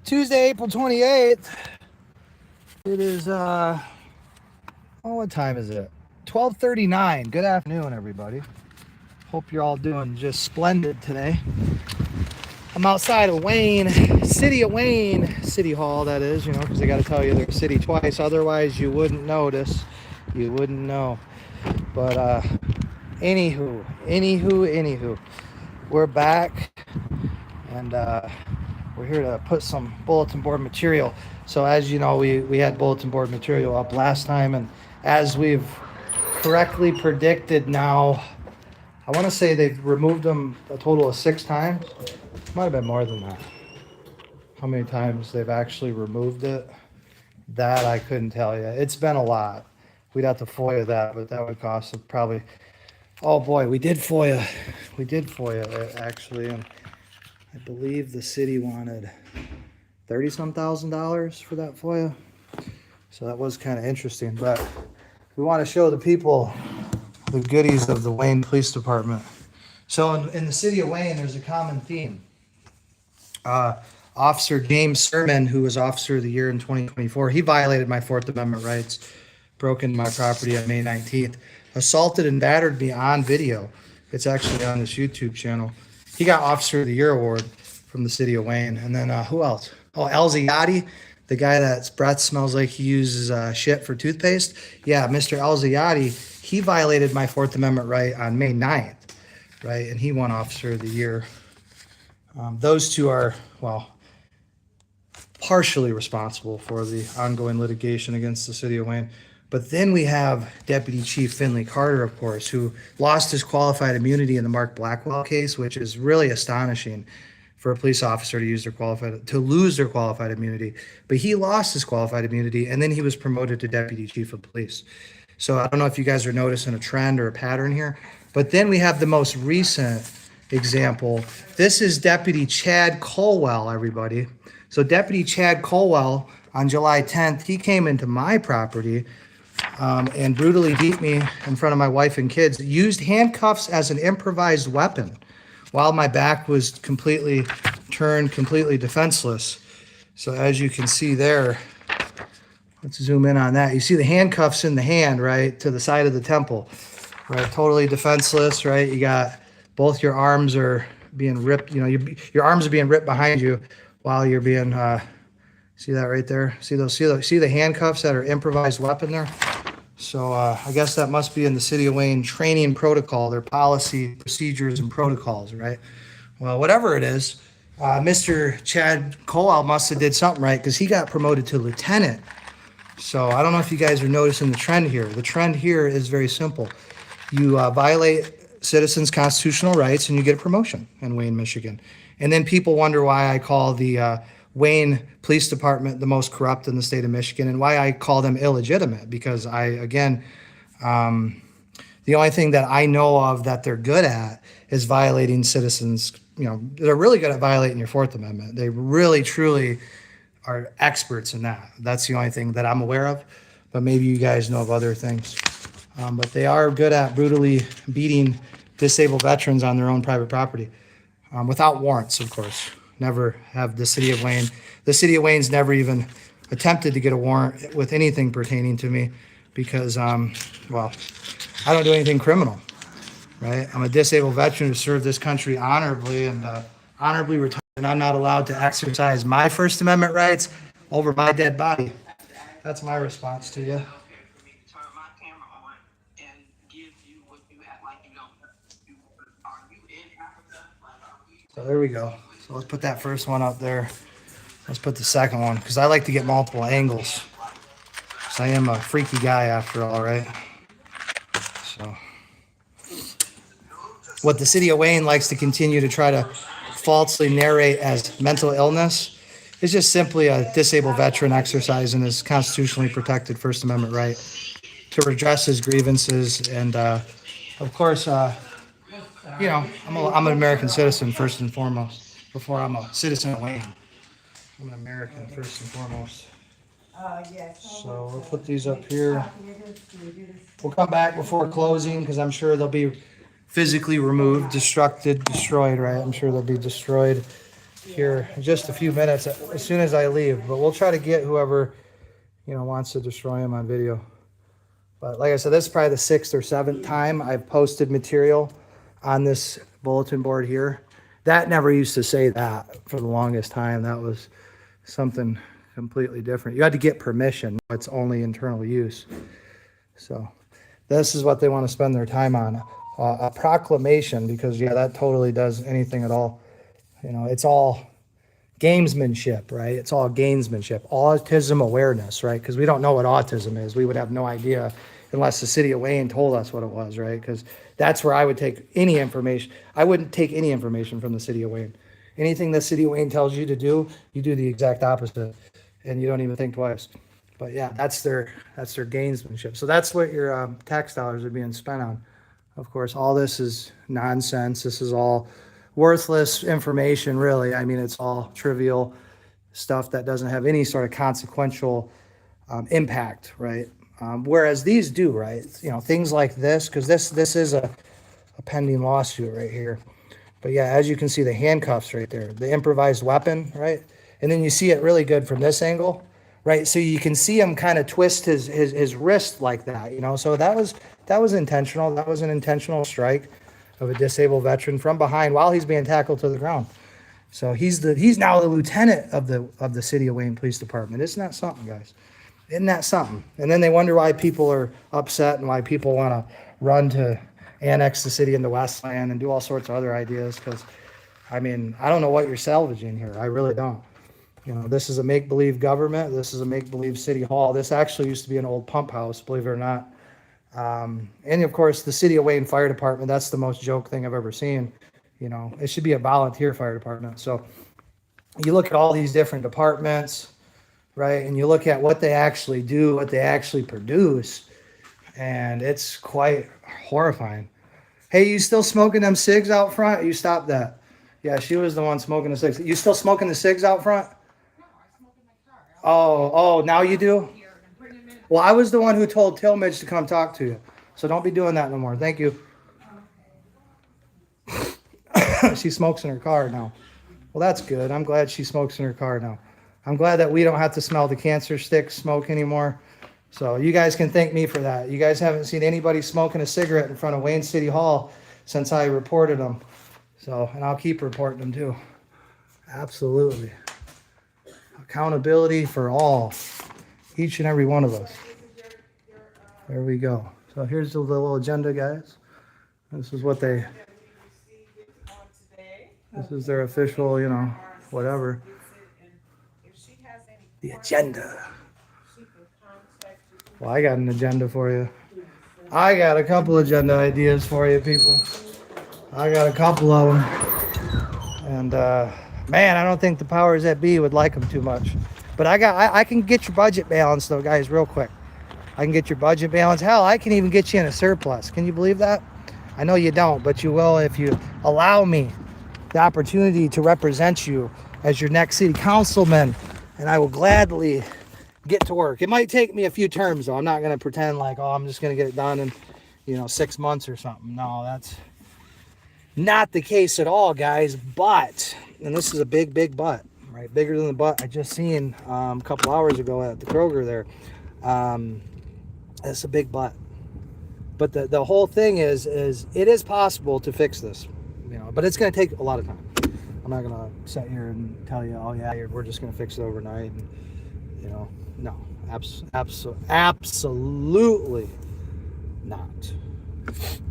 Tuesday, April 28th. It is, what time is it? 12:39. Good afternoon, everybody. Hope you're all doing just splendid today. I'm outside of Wayne, City of Wayne, City Hall, that is, because I got to tell you their city twice. Otherwise, you wouldn't notice. You wouldn't know. But, anywho, we're back. And, we're here to put some bulletin board material. So as you know, we had bulletin board material up last time, and as we've correctly predicted now, I want to say they've removed them a total of 6 times. Might have been more than that. How many times they've actually removed it, that I couldn't tell you. It's been a lot. We'd have to FOIA that, but that would cost probably, oh boy, we did FOIA it actually, and I believe the city wanted $30-some thousand for that FOIA. So that was kind of interesting. But we want to show the people the goodies of the Wayne Police Department. So in the city of Wayne, there's a common theme. Officer James Sermon, who was Officer of the Year in 2024, he violated my Fourth Amendment rights, broke into my property on May 19th, assaulted and battered me on video. It's actually on this YouTube channel. He got Officer of the Year award from the city of Wayne. And then who else? Oh, Elzayati, the guy that's breath smells like he uses shit for toothpaste. Yeah, Mr. Elzayati, he violated my Fourth Amendment right on May 9th, right? And he won Officer of the Year. Those two are, well, partially responsible for the ongoing litigation against the city of Wayne. But then we have Deputy Chief Finley Carter, of course, who lost his qualified immunity in the Mark Blackwell case, which is really astonishing for a police officer to lose their qualified immunity. But he lost his qualified immunity, and then he was promoted to Deputy Chief of Police. So I don't know if you guys are noticing a trend or a pattern here. But then we have the most recent example. This is Deputy Chad Colwell, everybody. So Deputy Chad Colwell, on July 10th, he came into my property and brutally beat me in front of my wife and kids, used handcuffs as an improvised weapon while my back was completely defenseless. So as you can see there, let's zoom in on that. You see the handcuffs in the hand, right, to the side of the temple, right, totally defenseless, right? You got both your arms are being ripped, your arms are being ripped behind you while you're being, see that right there? See the handcuffs that are improvised weapon there? So I guess that must be in the City of Wayne training protocol, their policy, procedures, and protocols, right? Well, whatever it is, Mr. Chad Colwell must have did something right because he got promoted to lieutenant. So I don't know if you guys are noticing the trend here. The trend here is very simple. You violate citizens' constitutional rights and you get a promotion in Wayne, Michigan. And then people wonder why I call the Wayne Police Department the most corrupt in the state of Michigan and why I call them illegitimate, because the only thing that I know of that they're good at is violating citizens. They're really good at violating your Fourth Amendment. They really, truly are experts in that. That's the only thing that I'm aware of, but maybe you guys know of other things. But they are good at brutally beating disabled veterans on their own private property without warrants, of course. Never have the city of Wayne's never even attempted to get a warrant with anything pertaining to me because, I don't do anything criminal, right? I'm a disabled veteran who served this country honorably and honorably retired, and I'm not allowed to exercise my First Amendment rights over my dead body. That's my response to you. So there we go. So let's put that first one up there. Let's put the second one because I like to get multiple angles. So I am a freaky guy after all, right? So what the city of Wayne likes to continue to try to falsely narrate as mental illness is just simply a disabled veteran exercising his constitutionally protected First Amendment right to redress his grievances. And of course, I'm an American citizen first and foremost. Before I'm a citizen of Wayne, I'm an American first and foremost. So we'll put these up here. We'll come back before closing because I'm sure they'll be physically removed, destroyed, right? I'm sure they'll be destroyed here in just a few minutes as soon as I leave. But we'll try to get whoever, wants to destroy him on video. But like I said, this is probably the 6th or 7th time I've posted material on this bulletin board here. That never used to say that for the longest time. That was something completely different. You had to get permission. It's only internal use. So this is what they want to spend their time on. A proclamation, because that totally does anything at all. It's all gamesmanship, right? It's all gamesmanship. Autism awareness, right? Because we don't know what autism is. We would have no idea unless the city of Wayne told us what it was, right? Because that's where I would take any information. I wouldn't take any information from the city of Wayne. Anything the city of Wayne tells you to do, you do the exact opposite, and you don't even think twice. But yeah, that's their gamesmanship. So that's what your tax dollars are being spent on. Of course, all this is nonsense. This is all worthless information, really. I mean, it's all trivial stuff that doesn't have any sort of consequential impact, right? Whereas these do, right? Things like this, because this is a pending lawsuit right here. But yeah, as you can see, the handcuffs right there, the improvised weapon, right? And then you see it really good from this angle, right? So you can see him kind of twist his wrist like that, So that was intentional. That was an intentional strike of a disabled veteran from behind while he's being tackled to the ground. So he's now the lieutenant of the City of Wayne Police Department. Isn't that something, guys? Isn't that something? And then they wonder why people are upset and why people want to run to annex the city into Westland and do all sorts of other ideas. Because, I don't know what you're salvaging here. I really don't. This is a make-believe government. This is a make-believe city hall. This actually used to be an old pump house, believe it or not. And of course, the City of Wayne Fire Department, that's the most joke thing I've ever seen. It should be a volunteer fire department. So you look at all these different departments, right? And you look at what they actually do, what they actually produce, and it's quite horrifying. Hey, you still smoking them cigs out front? You stopped that. Yeah, she was the one smoking the cigs. You still smoking the cigs out front? No, I smoke in my car. Oh, now you do? Well, I was the one who told Tillmidge to come talk to you. So don't be doing that no more. Thank you. She smokes in her car now. Well, that's good. I'm glad she smokes in her car now. I'm glad that we don't have to smell the cancer stick smoke anymore. So you guys can thank me for that. You guys haven't seen anybody smoking a cigarette in front of Wayne City Hall since I reported them. So, and I'll keep reporting them too. Absolutely. Accountability for all. Each and every one of us. There we go. So here's the little agenda, guys. This is what this is their official, whatever. The agenda. Well, I got an agenda for you. I got a couple agenda ideas for you, people. I got a couple of them. And, man, I don't think the powers that be would like them too much. But I can get your budget balance, though, guys, real quick. I can get your budget balance. Hell, I can even get you in a surplus. Can you believe that? I know you don't, but you will if you allow me the opportunity to represent you as your next city councilman. And I will gladly get to work. It might take me a few terms, though. I'm not going to pretend like, I'm just going to get it done in, 6 months or something. No, that's not the case at all, guys. But, and this is a big, big but. Right, bigger than the butt I just seen a couple hours ago at the Kroger there. It's a big butt. But the whole thing is it is possible to fix this, but it's going to take a lot of time. I'm not going to sit here and tell you, we're just going to fix it overnight. And, no, absolutely not.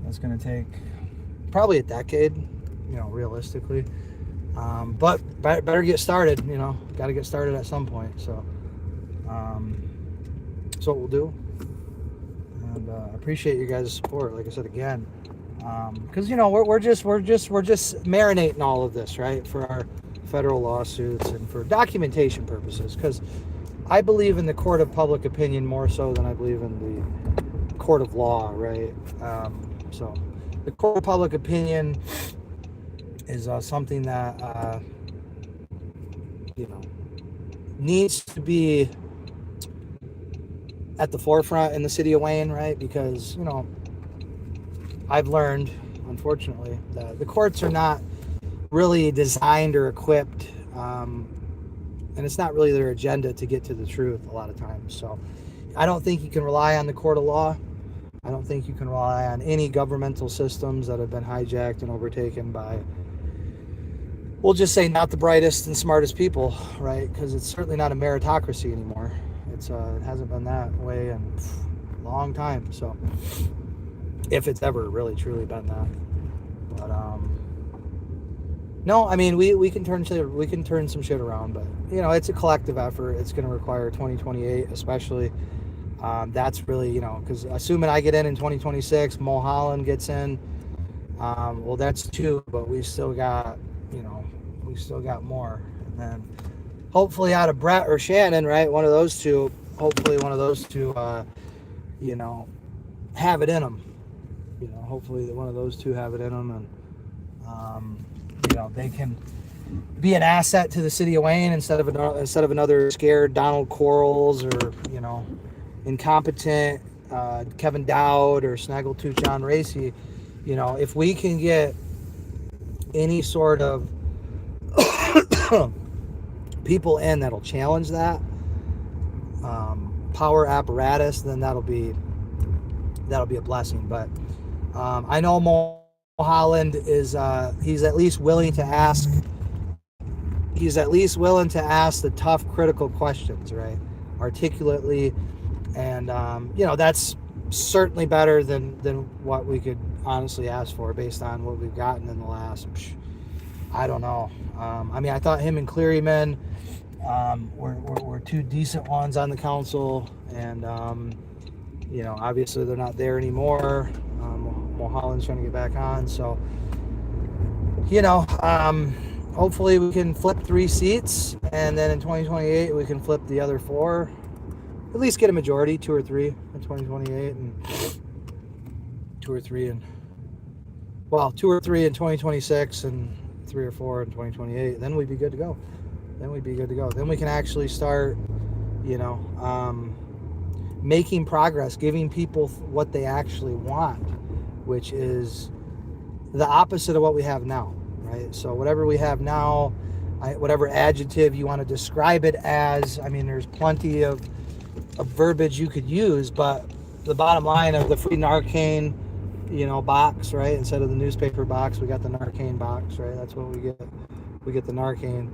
That's going to take probably a decade, realistically. But better get started, got to get started at some point. So, that's what we'll do. And, appreciate you guys' support. Like I said, again, cause we're just marinating all of this, right? For our federal lawsuits and for documentation purposes. Cause I believe in the court of public opinion more so than I believe in the court of law, right? So the court of public opinion is something that needs to be at the forefront in the city of Wayne, right? Because I've learned, unfortunately, that the courts are not really designed or equipped And it's not really their agenda to get to the truth a lot of times. So I don't think you can rely on the court of law. I don't think you can rely on any governmental systems that have been hijacked and overtaken by, we'll just say, not the brightest and smartest people, right? Because it's certainly not a meritocracy anymore. It hasn't been that way in a long time. So if it's ever really truly been that. But no, I mean, we can turn some shit around, but it's a collective effort. It's going to require 2028, especially. That's really, because assuming I get in 2026, Mulholland gets in. Well, that's two, but we still got more. And then hopefully out of Brett or Shannon, right? One of those two, have it in them. Hopefully one of those two have it in them, and they can be an asset to the city of Wayne instead of another scared Donald Quarles or incompetent Kevin Dowd or Snaggletooth John Racy. If we can get any sort of people in that'll challenge that power apparatus, then that'll be a blessing. But I know Mulholland is he's at least willing to ask the tough, critical questions, right, articulately, and that's certainly better than what we could honestly ask for based on what we've gotten in the last, I don't know. I mean, I thought him and Clearyman were two decent ones on the council, and obviously they're not there anymore. Mulholland's trying to get back on, so hopefully we can flip 3 seats, and then in 2028 we can flip the other 4, at least get a majority, 2 or 3 in 2028, and 2 or 3 in 2026, and 3 or 4 in 2028. Then we'd be good to go. Then we can actually start making progress, giving people what they actually want, which is the opposite of what we have now, right? So whatever we have now, whatever adjective you want to describe it as, I mean, there's plenty of verbiage you could use, but the bottom line of the free Narcan, box, right? Instead of the newspaper box, we got the Narcan box, right? That's what we get. We get the Narcan.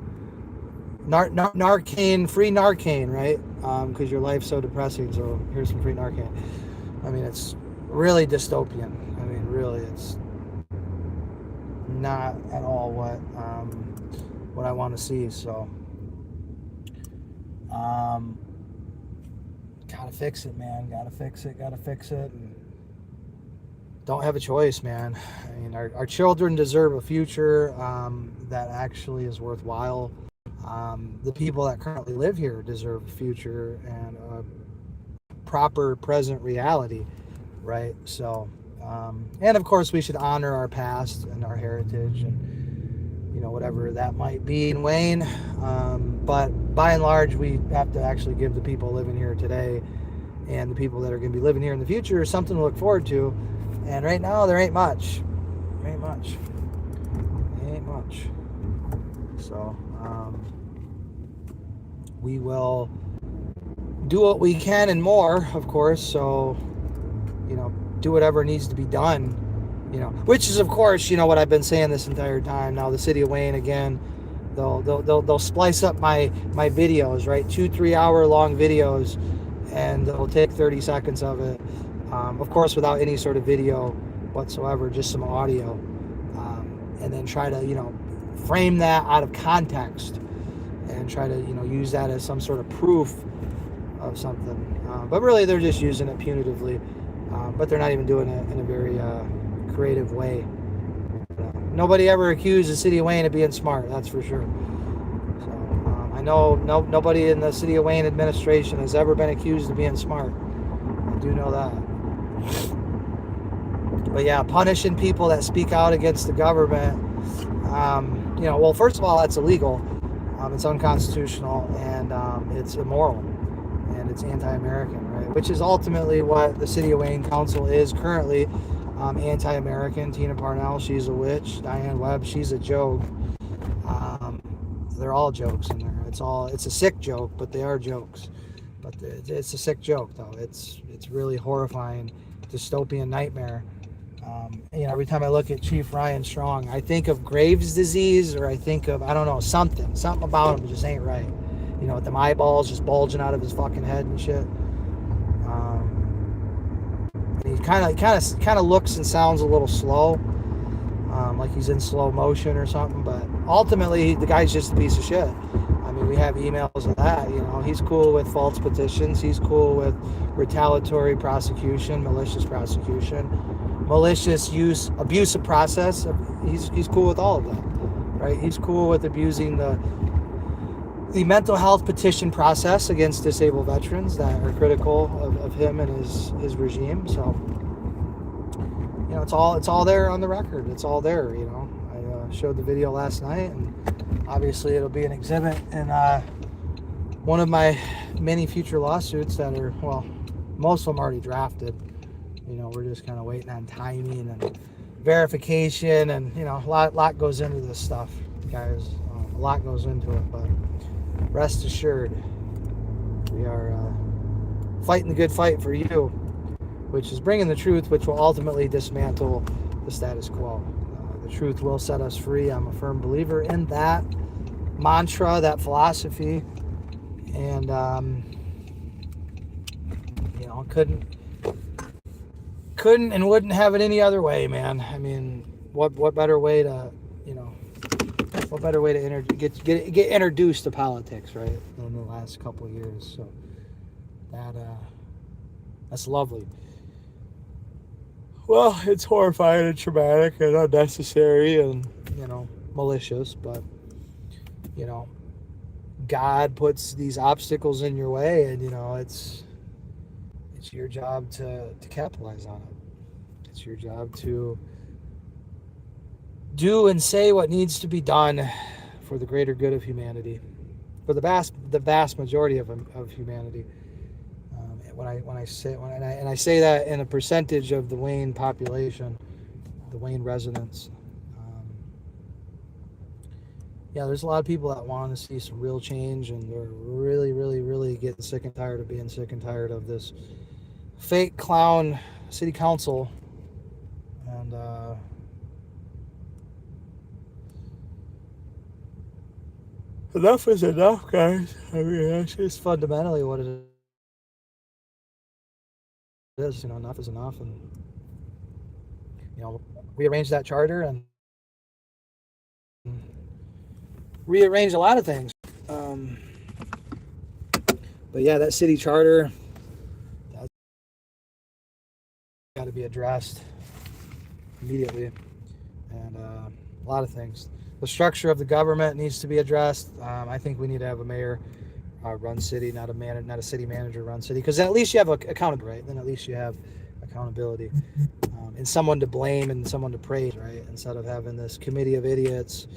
Narcan, free Narcan, right? Because your life's so depressing, so here's some free Narcan. I mean, it's really dystopian. I mean, really, it's not at all what I want to see. So, gotta fix it, man. Gotta fix it. And don't have a choice, man. I mean, our children deserve a future that actually is worthwhile. The people that currently live here deserve a future and a proper present reality, right? So, and of course we should honor our past and our heritage and, whatever that might be in Wayne. But by and large, we have to actually give the people living here today and the people that are going to be living here in the future something to look forward to. And right now, there ain't much. So, we will do what we can and more, of course. So, do whatever needs to be done, which is, of course, what I've been saying this entire time. Now, the city of Wayne, again, they'll splice up my videos, right? 2-3 hour long videos, and they'll take 30 seconds of it. Of course, without any sort of video whatsoever, just some audio, and then try to, frame that out of context and try to, use that as some sort of proof of something. But really, they're just using it punitively, but they're not even doing it in a very creative way. Nobody ever accused the city of Wayne of being smart, that's for sure. So I know nobody in the city of Wayne administration has ever been accused of being smart. I do know that. But yeah, punishing people that speak out against the government, well, first of all, that's illegal. It's unconstitutional, and it's immoral, and it's anti-American, right? Which is ultimately what the City of Wayne Council is currently, anti-American. Tina Parnell, she's a witch. Diane Webb, she's a joke. They're all jokes in there. It's a sick joke, but they are jokes. But it's a sick joke, though. It's really horrifying, dystopian nightmare. Every time I look at Chief Ryan Strong, I think of Graves' disease, or I think of, I don't know, something about him just ain't right. With them eyeballs just bulging out of his fucking head and shit. And he kind of looks and sounds a little slow, like he's in slow motion or something. But ultimately, the guy's just a piece of shit. I mean, we have emails of that. He's cool with false petitions. He's cool with retaliatory prosecution, malicious prosecution, malicious use, abusive process. He's cool with all of that, right? He's cool with abusing the mental health petition process against disabled veterans that are critical of him and his regime. So, it's all there on the record. It's all there. I showed the video last night, and obviously it'll be an exhibit in one of my many future lawsuits that are, well, most of them already drafted. We're just kind of waiting on timing and verification, and a lot goes into this stuff, guys. A lot goes into it, but rest assured, we are fighting the good fight for you, which is bringing the truth, which will ultimately dismantle the status quo. The truth will set us free. I'm a firm believer in that mantra, that philosophy, and couldn't and wouldn't have it any other way, man. I mean, what better way to get introduced to politics, right, in the last couple of years? So that's lovely. Well, it's horrifying and traumatic and unnecessary and malicious, but God puts these obstacles in your way, and it's your job to capitalize on it. It's your job to do and say what needs to be done for the greater good of humanity, for the vast majority of humanity. I say that in a percentage of the Wayne population, the Wayne residents. There's a lot of people that want to see some real change, and they're really, really, really getting sick and tired of being sick and tired of this fake clown city council. And enough is enough, guys. I mean, that's just fundamentally what it is. Enough is enough, and rearrange that charter and rearrange a lot of things. But yeah, that city charter, that's got to be addressed immediately, and a lot of things. The structure of the government needs to be addressed. I think we need to have a mayor run city, not a city manager run city, because at least you have accountability, right? Then at least you have accountability, and someone to blame and someone to praise, right? Instead of having this committee of idiots,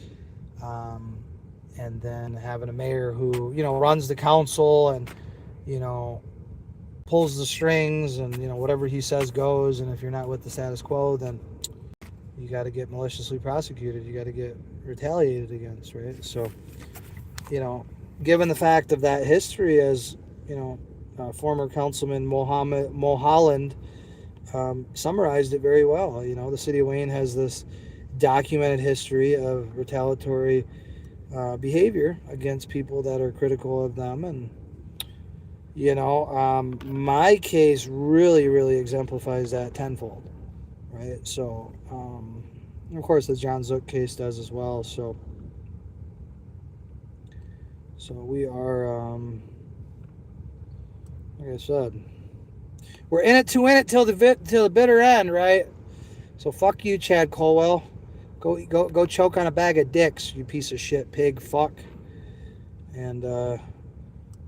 and then having a mayor who runs the council and pulls the strings, and whatever he says goes. And if you're not with the status quo, then you got to get maliciously prosecuted. You got to get retaliated against, right? So, given the fact of that history, as former councilman Mulholland summarized it very well. The city of Wayne has this documented history of retaliatory behavior against people that are critical of them, and my case really, really exemplifies that tenfold, right? So, of course, the John Zook case does as well. So we are, like I said, we're in it to win it till the bitter end, right? So fuck you, Chad Colwell. Go choke on a bag of dicks, you piece of shit pig fuck. And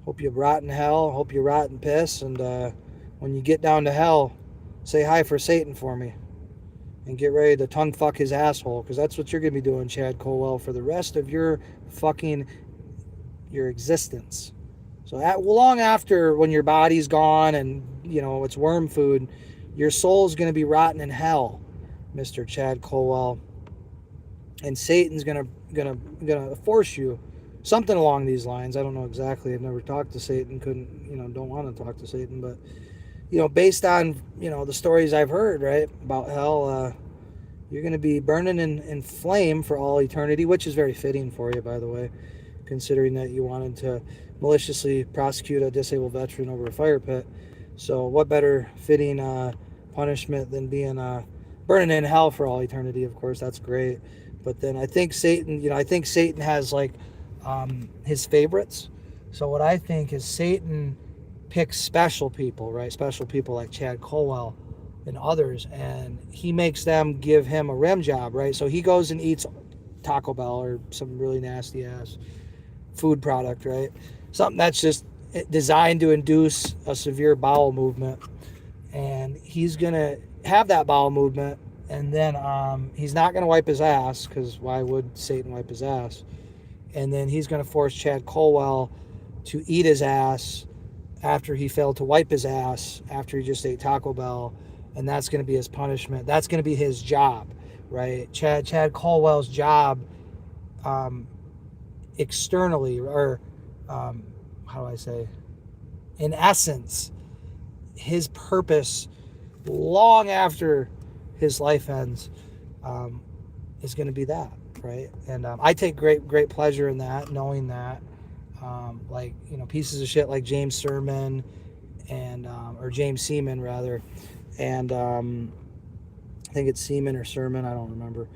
hope you rot in hell. Hope you rot in piss. And when you get down to hell, say hi for Satan for me. And get ready to tongue fuck his asshole, because that's what you're going to be doing, Chad Colwell, for the rest of your existence. So long after, when your body's gone and it's worm food, your soul's going to be rotting in hell, Mr. Chad Colwell. And Satan's gonna force you something along these lines. I don't know exactly. I've never talked to Satan. Don't want to talk to Satan, but based on the stories I've heard, right, about hell, you're going to be burning in flame for all eternity, which is very fitting for you, by the way, considering that you wanted to maliciously prosecute a disabled veteran over a fire pit. So what better fitting punishment than being burning in hell for all eternity? Of course, that's great. But then I think Satan has like his favorites. So what I think is Satan picks special people, right? Special people like Chad Colwell and others, and he makes them give him a rim job, right? So he goes and eats Taco Bell or some really nasty ass food product, right? Something that's just designed to induce a severe bowel movement, and he's gonna have that bowel movement, and then he's not gonna wipe his ass, because why would Satan wipe his ass? And then he's gonna force Chad Colwell to eat his ass after he failed to wipe his ass after he just ate Taco Bell, and that's going to be his punishment. That's going to be his job, right? Chad Colwell's job externally, or how do I say, in essence, his purpose long after his life ends is going to be that, right? And I take great pleasure in that, knowing that pieces of shit like James Sermon and or James Seaman rather, and I think it's Seaman or Sermon, I don't remember.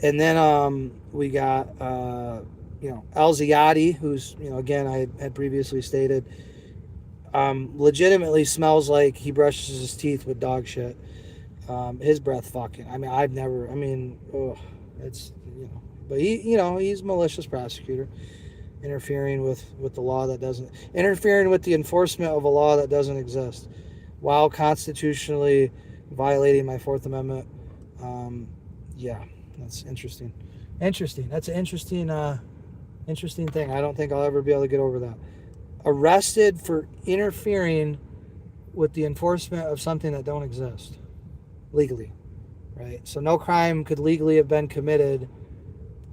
And then we got El Ziyadi, who's again, I had previously stated, legitimately smells like he brushes his teeth with dog shit. His breath fucking, it's but he's a malicious prosecutor, interfering with the law that doesn't, interfering with the enforcement of a law that doesn't exist, while constitutionally violating my Fourth Amendment. That's interesting. That's an interesting thing. I don't think I'll ever be able to get over that. Arrested for interfering with the enforcement of something that don't exist legally, right? So no crime could legally have been committed,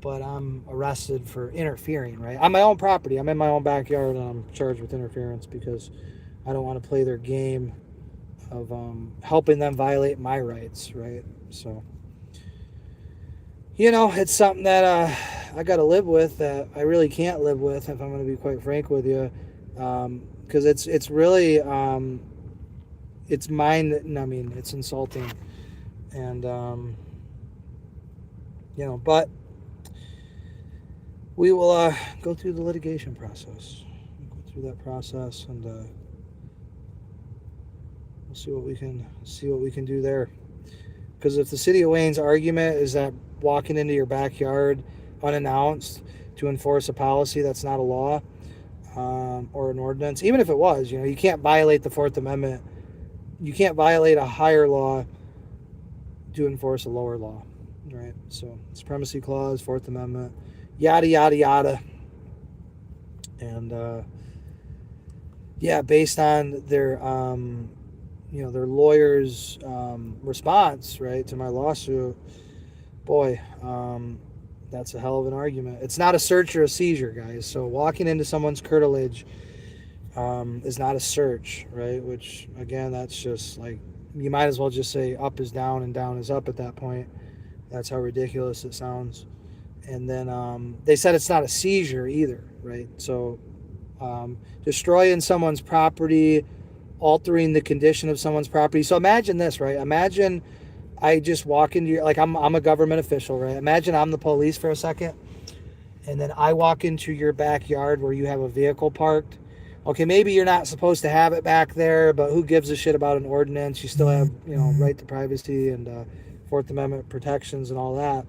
but I'm arrested for interfering, right? On my own property. I'm in my own backyard, and I'm charged with interference because I don't want to play their game of helping them violate my rights, right? So, it's something that I got to live with, that I really can't live with, if I'm going to be quite frank with you, because it's really, it's mind-numbing, it's insulting, and, but we will go through the litigation process. We'll go through that process, and we'll see what we can do there. Because if the City of Wayne's argument is that walking into your backyard unannounced to enforce a policy that's not a law or an ordinance, even if it was, you can't violate the Fourth Amendment. You can't violate a higher law to enforce a lower law, right? So, Supremacy Clause, Fourth Amendment, yada yada yada. And based on their their lawyer's response, right, to my lawsuit, boy, that's a hell of an argument. It's not a search or a seizure, guys. So walking into someone's curtilage is not a search, right? Which, again, that's just like, you might as well just say up is down and down is up at that point. That's how ridiculous it sounds. And then they said it's not a seizure either, right? So destroying someone's property, altering the condition of someone's property. So imagine this, right? Imagine I just walk into your, like, I'm a government official, right? Imagine I'm the police for a second, and then I walk into your backyard where you have a vehicle parked. Okay, maybe you're not supposed to have it back there, but who gives a shit about an ordinance? You still have, right to privacy and Fourth Amendment protections and all that.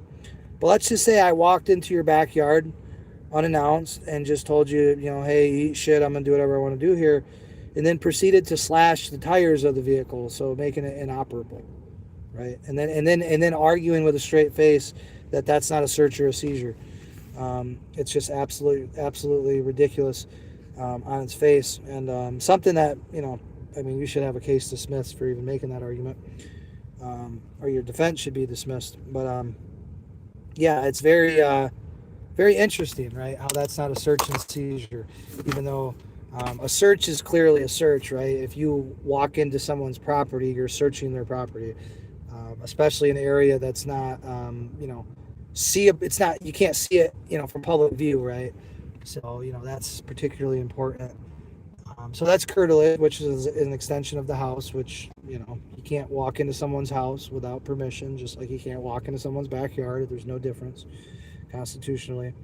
But let's just say I walked into your backyard unannounced and just told you, hey, eat shit, I'm going to do whatever I want to do here, and then proceeded to slash the tires of the vehicle, so making it inoperable, right? And then arguing with a straight face that that's not a search or a seizure. It's just absolutely ridiculous on its face, and something that, you should have a case dismissed for even making that argument, or your defense should be dismissed. But it's very very interesting, right? How that's not a search and seizure, even though a search is clearly a search, right? If you walk into someone's property, you're searching their property, especially in an area that's not, it's not, you can't see it, from public view, right? So, that's particularly important. So that's curtilage, which is an extension of the house, which, you can't walk into someone's house without permission, just like you can't walk into someone's backyard. There's no difference constitutionally.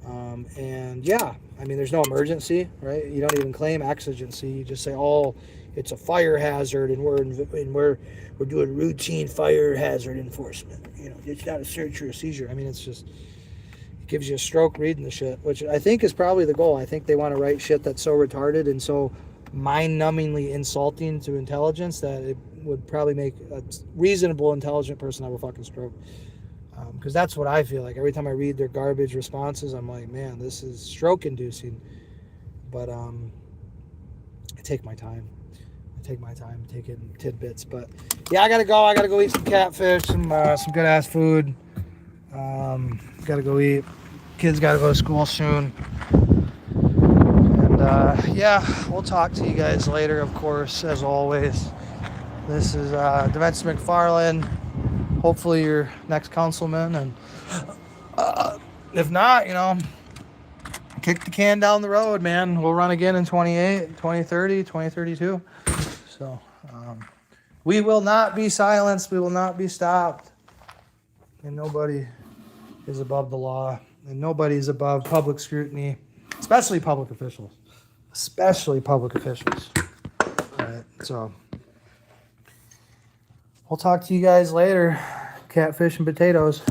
And yeah, I mean, there's no emergency, right? You don't even claim exigency. You just say, oh, it's a fire hazard and we're doing routine fire hazard enforcement. It's not a search or a seizure. I mean, it's just, it gives you a stroke reading the shit, which I think is probably the goal. I think they want to write shit that's so retarded and so mind-numbingly insulting to intelligence that it would probably make a reasonable, intelligent person have a fucking stroke. Because that's what I feel like. Every time I read their garbage responses, I'm like, man, this is stroke-inducing. But I take my time. Taking tidbits. But yeah, I gotta go. I gotta go eat some catfish, some good-ass food. Gotta go eat. Kids gotta go to school soon. And yeah, we'll talk to you guys later, of course, as always. This is Dements McFarland. Hopefully your next councilman, and if not, kick the can down the road, man. We'll run again in 28, 2030, 2032. So we will not be silenced. We will not be stopped. And nobody is above the law, and nobody is above public scrutiny, especially public officials. All right, so we'll talk to you guys later. Catfish and potatoes.